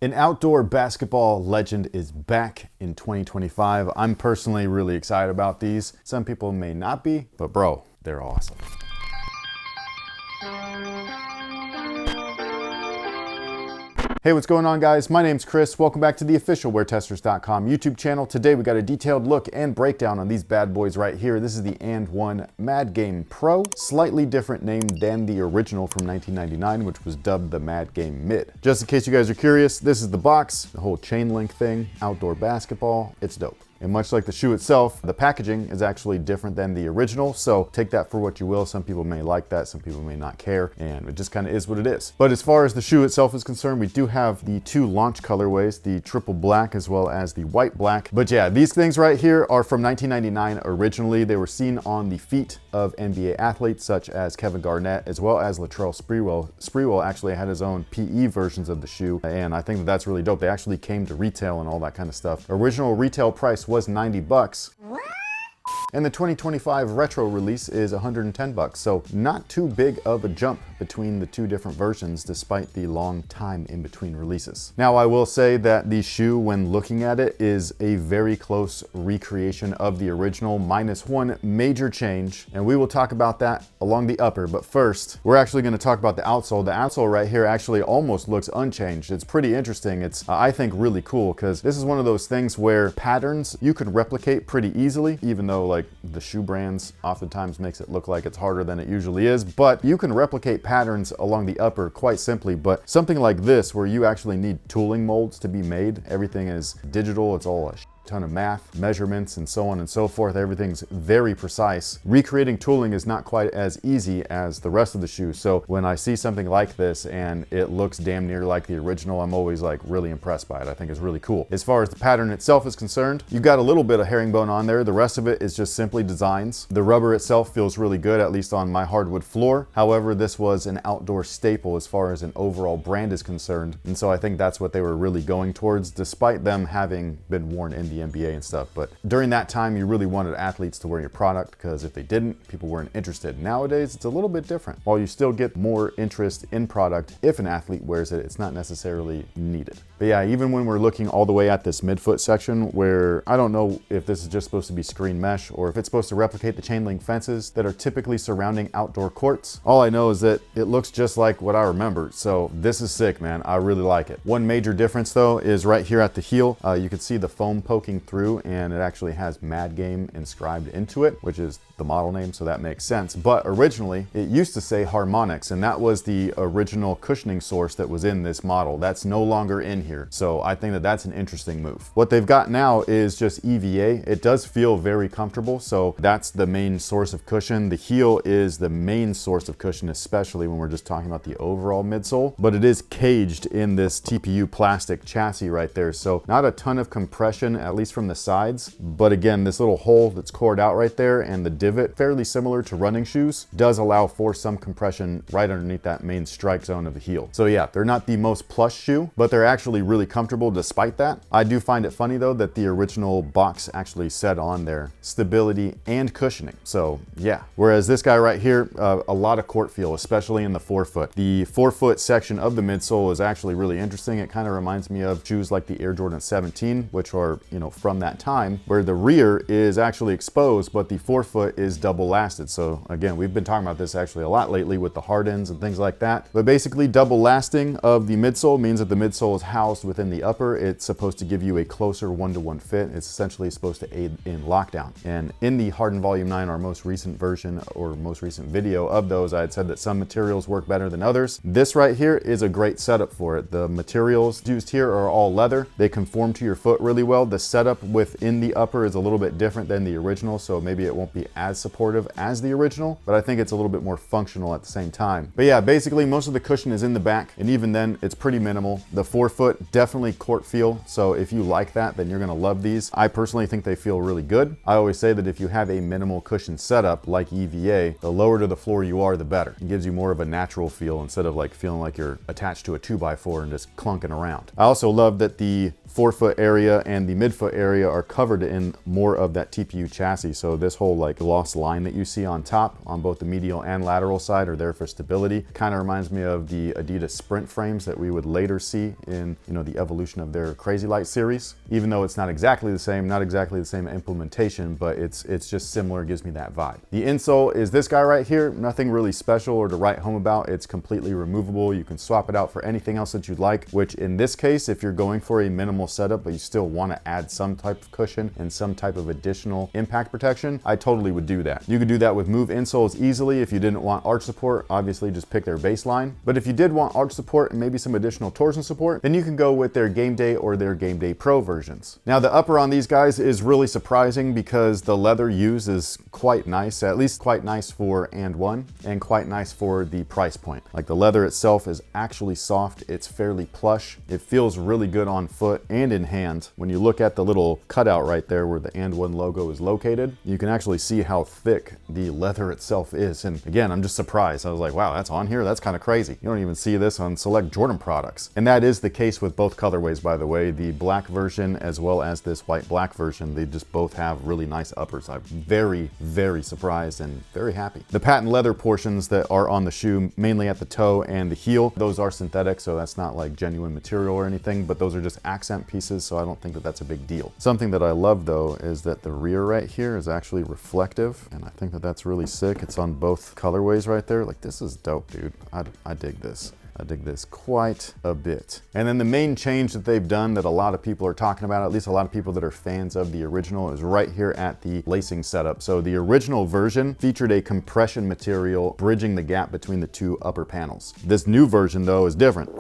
An outdoor basketball legend is back in 2025. I'm personally really excited about these. Some people may not be, but bro, they're awesome. Hey, what's going on, guys? My name's Chris. Welcome back to the official WearTesters.com YouTube channel. Today we got a detailed look and breakdown on these bad boys right here. This is the AND1 Mad Game Pro. Slightly different name than the original from 1999, which was dubbed the Mad Game Mid. Just in case you guys are curious, this is the box, the whole chain link thing, outdoor basketball. It's dope. And much like the shoe itself, the packaging is actually different than the original, so take that for what you will. Some people may like that, some people may not care, and it just kind of is what it is. But as far as the shoe itself is concerned, we do have the two launch colorways, the triple black as well as the white black. But yeah, these things right here are from 1999 originally. They were seen on the feet of NBA athletes such as Kevin Garnett, as well as Latrell Sprewell. Sprewell actually had his own PE versions of the shoe, and I think that's really dope. They actually came to retail and all that kind of stuff. Original retail price was 90 bucks. And the 2025 retro release is 110 bucks. So not too big of a jump between the two different versions despite the long time in between releases. Now I will say that the shoe, when looking at it, is a very close recreation of the original minus one major change. And we will talk about that along the upper. But first, we're actually going to talk about the outsole. The outsole right here actually almost looks unchanged. It's pretty interesting. It's, I think, really cool because this is one of those things where patterns you can replicate pretty easily, even though like the shoe brands oftentimes makes it look like it's harder than it usually is, but you can replicate patterns along the upper quite simply. But something like this, where you actually need tooling molds to be made, everything is digital, it's all a ton of math, measurements, and so on and so forth. Everything's very precise. Recreating tooling is not quite as easy as the rest of the shoe. So when I see something like this and it looks damn near like the original, I'm always like really impressed by it. I think it's really cool. As far as the pattern itself is concerned, you've got a little bit of herringbone on there. The rest of it is just simply designs. The rubber itself feels really good, at least on my hardwood floor. However, this was an outdoor staple as far as an overall brand is concerned. And so I think that's what they were really going towards, despite them having been worn in the NBA and stuff. But during that time, you really wanted athletes to wear your product, because if they didn't, people weren't interested. Nowadays, it's a little bit different. While you still get more interest in product, if an athlete wears it, it's not necessarily needed. But yeah, even when we're looking all the way at this midfoot section, where I don't know if this is just supposed to be screen mesh or if it's supposed to replicate the chain link fences that are typically surrounding outdoor courts. All I know is that it looks just like what I remember. So this is sick, man. I really like it. One major difference though is right here at the heel. You can see the foam poking through, and it actually has Mad Game inscribed into it, which is the model name, so that makes sense. But originally it used to say Harmonics, and that was the original cushioning source that was in this model. That's no longer in here, so I think that that's an interesting move. What they've got now is just EVA. It does feel very comfortable, so that's the main source of cushion. The heel is the main source of cushion, especially when we're just talking about the overall midsole, but it is caged in this TPU plastic chassis right there, so not a ton of compression, at least from the sides. But again, this little hole that's cored out right there and the divot, fairly similar to running shoes, does allow for some compression right underneath that main strike zone of the heel. So yeah, they're not the most plush shoe, but they're actually really comfortable despite that. I do find it funny though that the original box actually said on there stability and cushioning. So yeah, whereas this guy right here, a lot of court feel, especially in the forefoot. The forefoot section of the midsole is actually really interesting. It kind of reminds me of shoes like the Air Jordan 17, which are, you know, from that time, where the rear is actually exposed, but the forefoot is double lasted. So again, we've been talking about this actually a lot lately with the hard ends and things like that. But basically, double lasting of the midsole means that the midsole is housed within the upper. It's supposed to give you a closer one-to-one fit. It's essentially supposed to aid in lockdown. And in the Harden Volume 9, our most recent version or most recent video of those, I had said that some materials work better than others. This right here is a great setup for it. The materials used here are all leather. They conform to your foot really well. The setup within the upper is a little bit different than the original, so maybe it won't be as supportive as the original, but I think it's a little bit more functional at the same time. But yeah, basically most of the cushion is in the back, and even then it's pretty minimal. The forefoot, definitely court feel, so if you like that, then you're gonna love these. I personally think they feel really good. I always say that if you have a minimal cushion setup like EVA, the lower to the floor you are, the better. It gives you more of a natural feel instead of like feeling like you're attached to a 2x4 and just clunking around. I also love that the forefoot area and the midfoot area are covered in more of that TPU chassis. So this whole like gloss line that you see on top on both the medial and lateral side are there for stability. Kind of reminds me of the Adidas Sprint frames that we would later see in, you know, the evolution of their Crazy Light series. Even though it's not exactly the same, not exactly the same implementation, but it's just similar, gives me that vibe. The insole is this guy right here. Nothing really special or to write home about. It's completely removable. You can swap it out for anything else that you'd like, which in this case, if you're going for a minimal setup, but you still want to add some type of cushion and some type of additional impact protection, I totally would do that. You could do that with Move insoles easily. If you didn't want arch support, obviously just pick their baseline. But if you did want arch support and maybe some additional torsion support, then you can go with their Game Day or their Game Day Pro versions. Now the upper on these guys is really surprising because the leather used is quite nice, at least quite nice for AND1 and quite nice for the price point. Like the leather itself is actually soft, it's fairly plush, it feels really good on foot and in hand. When you look at the little cutout right there where the AND1 logo is located, you can actually see how thick the leather itself is. And again, I'm just surprised. I was like, wow, that's on here? That's kind of crazy. You don't even see this on select Jordan products. And that is the case with both colorways, by the way. The black version as well as this white black version, they just both have really nice uppers. I'm very, very surprised and very happy. The patent leather portions that are on the shoe, mainly at the toe and the heel, those are synthetic, so that's not like genuine material or anything, but those are just accent pieces, so I don't think that that's a big deal. Something that I love though is that the rear right here is actually reflective, and I think that that's really sick. It's on both colorways right there. Like, this is dope, dude. I dig this. I dig this quite a bit. And then the main change that they've done that a lot of people are talking about, at least a lot of people that are fans of the original, is right here at the lacing setup. So the original version featured a compression material bridging the gap between the two upper panels. This new version though is different.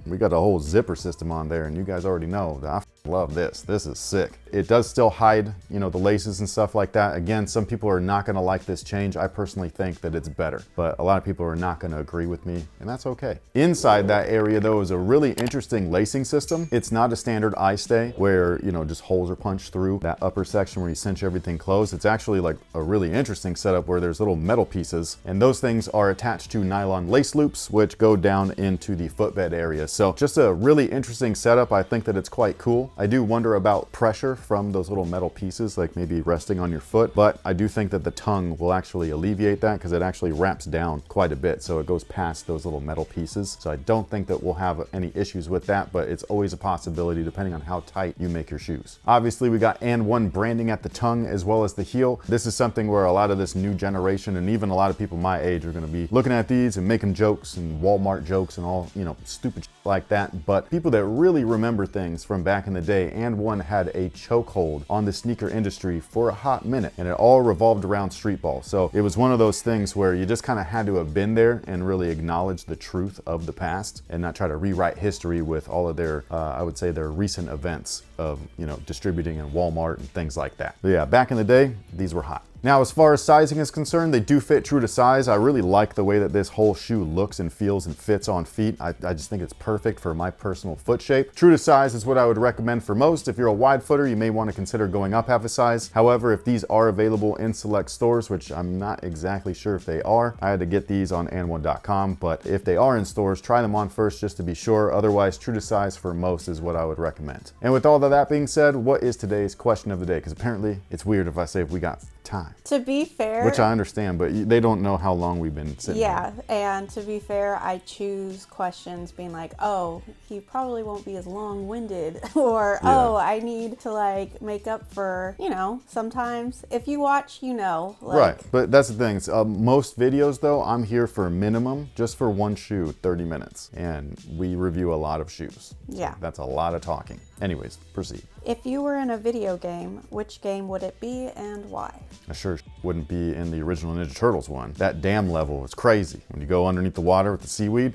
We got a whole zipper system on there, and you guys already know that I love this. This is sick. It does still hide, you know, the laces and stuff like that. Again, some people are not gonna like this change. I personally think that it's better, but a lot of people are not gonna agree with me, and that's okay. Inside that area though is a really interesting lacing system. It's not a standard eye stay where, you know, just holes are punched through that upper section where you cinch everything closed. It's actually like a really interesting setup where there's little metal pieces, and those things are attached to nylon lace loops, which go down into the footbed area. So just a really interesting setup. I think that it's quite cool. I do wonder about pressure from those little metal pieces, like maybe resting on your foot, but I do think that the tongue will actually alleviate that because it actually wraps down quite a bit. So it goes past those little metal pieces. So I don't think that we'll have any issues with that, but it's always a possibility depending on how tight you make your shoes. Obviously we got AND1 branding at the tongue as well as the heel. This is something where a lot of this new generation and even a lot of people my age are going to be looking at these and making jokes and Walmart jokes and all, you know, stupid like that. But people that really remember things from back in the day, AND1 had a chokehold on the sneaker industry for a hot minute, and it all revolved around street ball. So it was one of those things where you just kind of had to have been there and really acknowledge the truth of the past and not try to rewrite history with all of their, I would say, their recent events of, you know, distributing in Walmart and things like that. But yeah, back in the day, these were hot. Now, as far as sizing is concerned, they do fit true to size. I really like the way that this whole shoe looks and feels and fits on feet. I just think it's perfect for my personal foot shape. True to size is what I would recommend for most. If you're a wide footer, you may want to consider going up half a size. However, if these are available in select stores, which I'm not exactly sure if they are, I had to get these on and1.com, but if they are in stores, try them on first just to be sure. Otherwise, true to size for most is what I would recommend. And with all of that being said, what is today's question of the day? Because apparently it's weird if I say if we got time. To be fair, which I understand, but they don't know how long we've been sitting yeah, here. And to be fair, I choose questions being like, oh, he probably won't be as long-winded, or Yeah. oh, I need to like make up for, you know, sometimes if you watch, you know, like, Right, but that's the thing. Most videos though, I'm here for minimum, just for one shoe, 30 minutes, and we review a lot of shoes. Yeah. So that's a lot of talking. Anyways, proceed. If you were in a video game, which game would it be and why? I sure wouldn't be in the original Ninja Turtles one. That dam level is crazy. When you go underneath the water with the seaweed,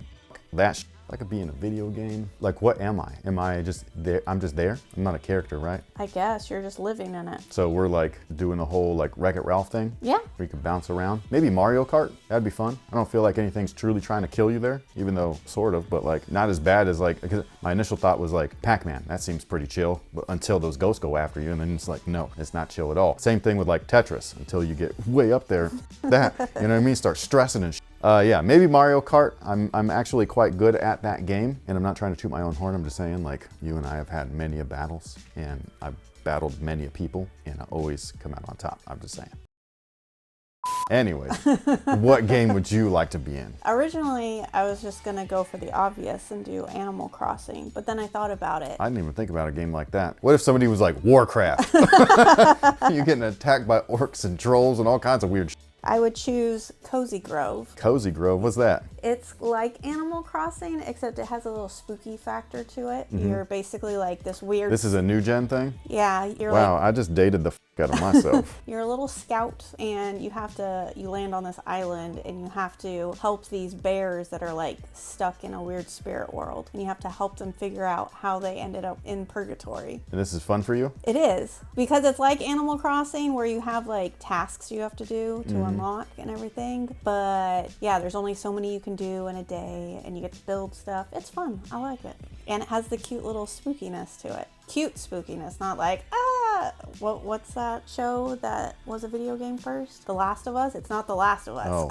that I could be in a video game. Like, what am I? Am I just there? I'm just there? I'm not a character, right? I guess you're just living in it. So we're like doing the whole like Wreck-It Ralph thing? Yeah. Where you can bounce around. Maybe Mario Kart, that'd be fun. I don't feel like anything's truly trying to kill you there, even though sort of, but like not as bad as like, because my initial thought was like Pac-Man, that seems pretty chill, but until those ghosts go after you, and then it's like, no, it's not chill at all. Same thing with like Tetris, until you get way up there, that, you know what I mean? Start stressing and Yeah, maybe Mario Kart. I'm actually quite good at that game, and I'm not trying to toot my own horn. I'm just saying, like, you and I have had many a battles, and I've battled many a people, and I always come out on top. I'm just saying. Anyways, what game would you like to be in? Originally, I was just gonna go for the obvious and do Animal Crossing, but then I thought about it. I didn't even think about a game like that. What if somebody was like Warcraft? You're getting attacked by orcs and trolls and all kinds of weird shit. I would choose Cozy Grove. Cozy Grove, what's that? It's like Animal Crossing, except it has a little spooky factor to it. You're basically like this weird... This is a new gen thing? Yeah, you're Wow, like... I just dated the out of myself. You're a little scout, and you land on this island, and you have to help these bears that are like stuck in a weird spirit world, and you have to help them figure out how they ended up in purgatory. And this is fun for you? It is, because it's like Animal Crossing where you have like tasks you have to do to unlock and everything, but yeah, there's only so many you can do in a day, and you get to build stuff. It's fun. I like it. And it has the cute little spookiness to it. Cute spookiness, not like, what's that show that was a video game first? The Last of Us? It's not The Last of Us. Oh,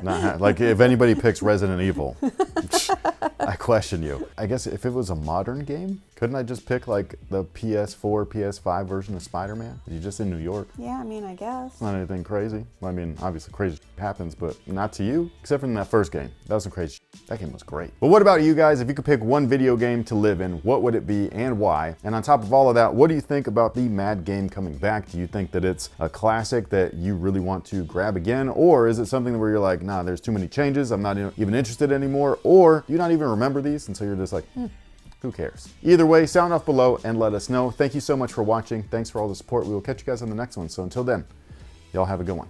that, like if anybody picks Resident Evil, I question you. I guess if it was a modern game, couldn't I just pick like the PS4, PS5 version of Spider-Man? You're just in New York. Yeah, I mean, I guess. It's not anything crazy. Well, I mean, obviously crazy happens, but not to you, except for in that first game. That was some crazy shit. That game was great. But what about you guys? If you could pick one video game to live in, what would it be and why? And on top of all of that, what do you think about the Mad game coming back? Do you think that it's a classic that you really want to grab again? Or is it something where you're like, nah, there's too many changes, I'm not even interested anymore? Or do you not even remember these? And so you're just like, who cares? Either way, sound off below and let us know. Thank you so much for watching. Thanks for all the support. We will catch you guys on the next one. So until then, y'all have a good one.